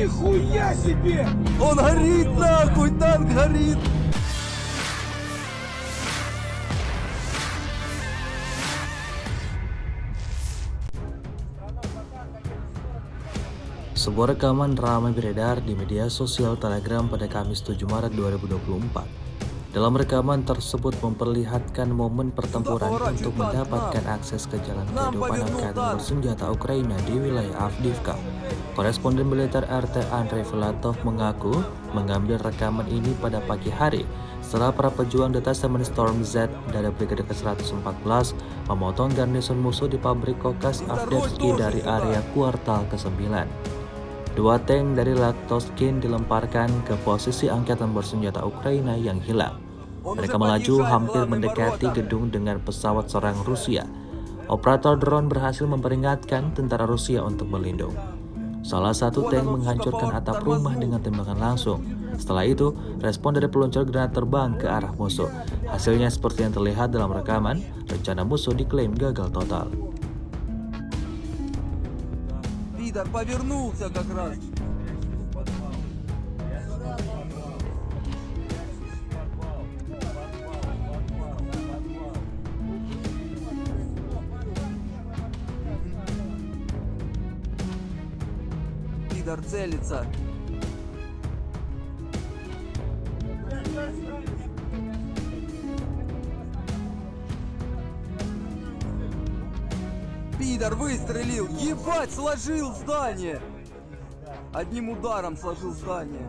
Нихуя себе! Он горит нахуй, танк горит! Sebuah rekaman ramai beredar di media sosial Telegram pada Kamis 7 Maret 2024. Dalam rekaman tersebut memperlihatkan momen pertempuran untuk mendapatkan akses ke jalan kehidupan angkatan bersenjata Ukraina di wilayah Avdiivka. Koresponden militer RT Andrei Filatov mengaku mengambil rekaman ini pada pagi hari setelah para pejuang detasemen Storm Z dari Brigade ke-114 memotong garnison musuh di pabrik kokas Avdiivka dari area kuartal ke-9. Dua tank dari Latoskin dilemparkan ke posisi angkatan bersenjata Ukraina yang hilang. Mereka melaju hampir mendekati gedung dengan pesawat serang Rusia. Operator drone berhasil memperingatkan tentara Rusia untuk berlindung. Salah satu tank menghancurkan atap rumah dengan tembakan langsung. Setelah itu, respon dari peluncur granat terbang ke arah musuh. Hasilnya seperti yang terlihat dalam rekaman, rencana musuh diklaim gagal total. Пидор повернулся как раз. Пидор целится. Пидор выстрелил! Ебать, сложил здание! Одним ударом сложил здание.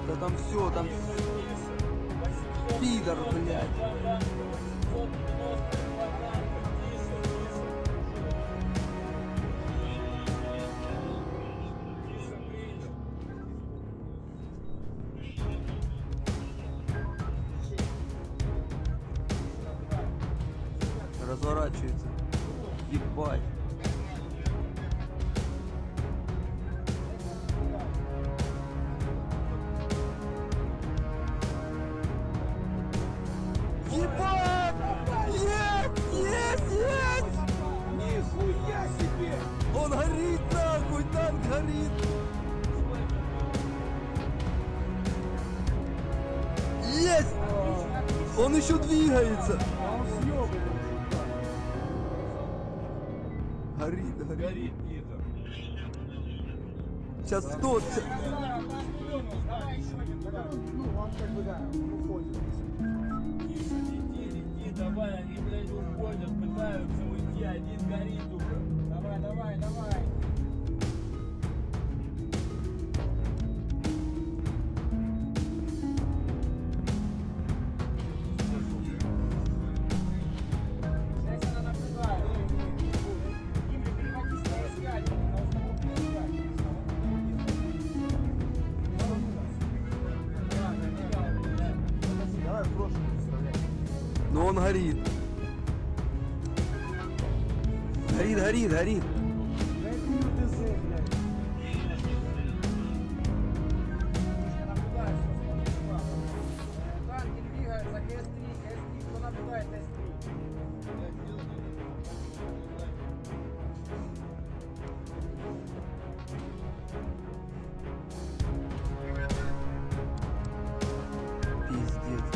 Да там все, там... Пидор, блядь. Разворачивается. Ебать. Ебать! Есть! Нихуя себе! Он горит нахуй, танк горит! Есть! Он еще двигается! Горит. Сейчас тот. Давай, они, блядь, уходят, пытаются уйти, один горит уже. Давай. Но он горит. Горит. Танки двигаются, С3, кто наблюдает С3? Пиздец.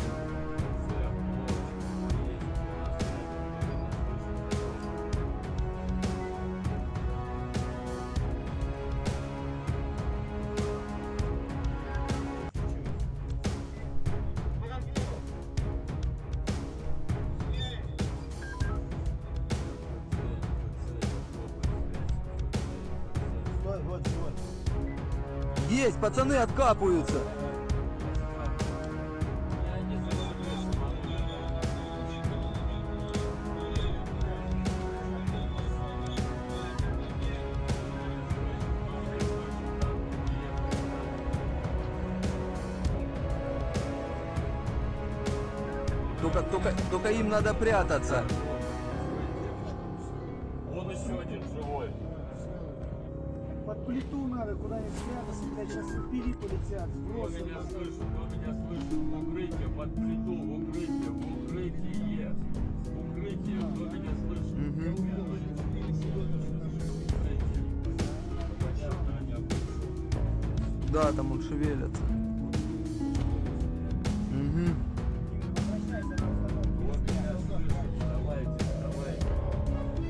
Есть, пацаны откапываются. Только им надо прятаться. Ебаные, куда они спрятались, блядь, сейчас впереди полетят. Кто меня слышит? Кто меня слышит? Укрытие, под притул, укрытие, укрытие. Укрытие, кто меня слышит? Да, там он шевелится. Угу. Кто меня слышит? Вставайте, вставайте. Вставайте,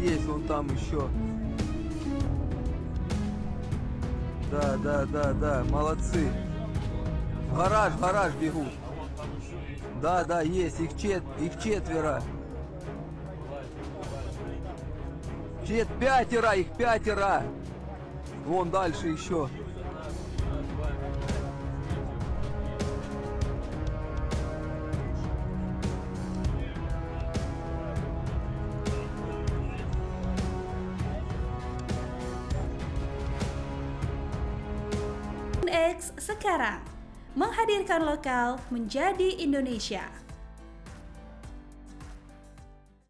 Есть, вон там еще. Да, молодцы. В гараж бегут. Да, есть, их четверо. Их пятеро. Вон дальше еще. X sekarang menghadirkan lokal menjadi Indonesia.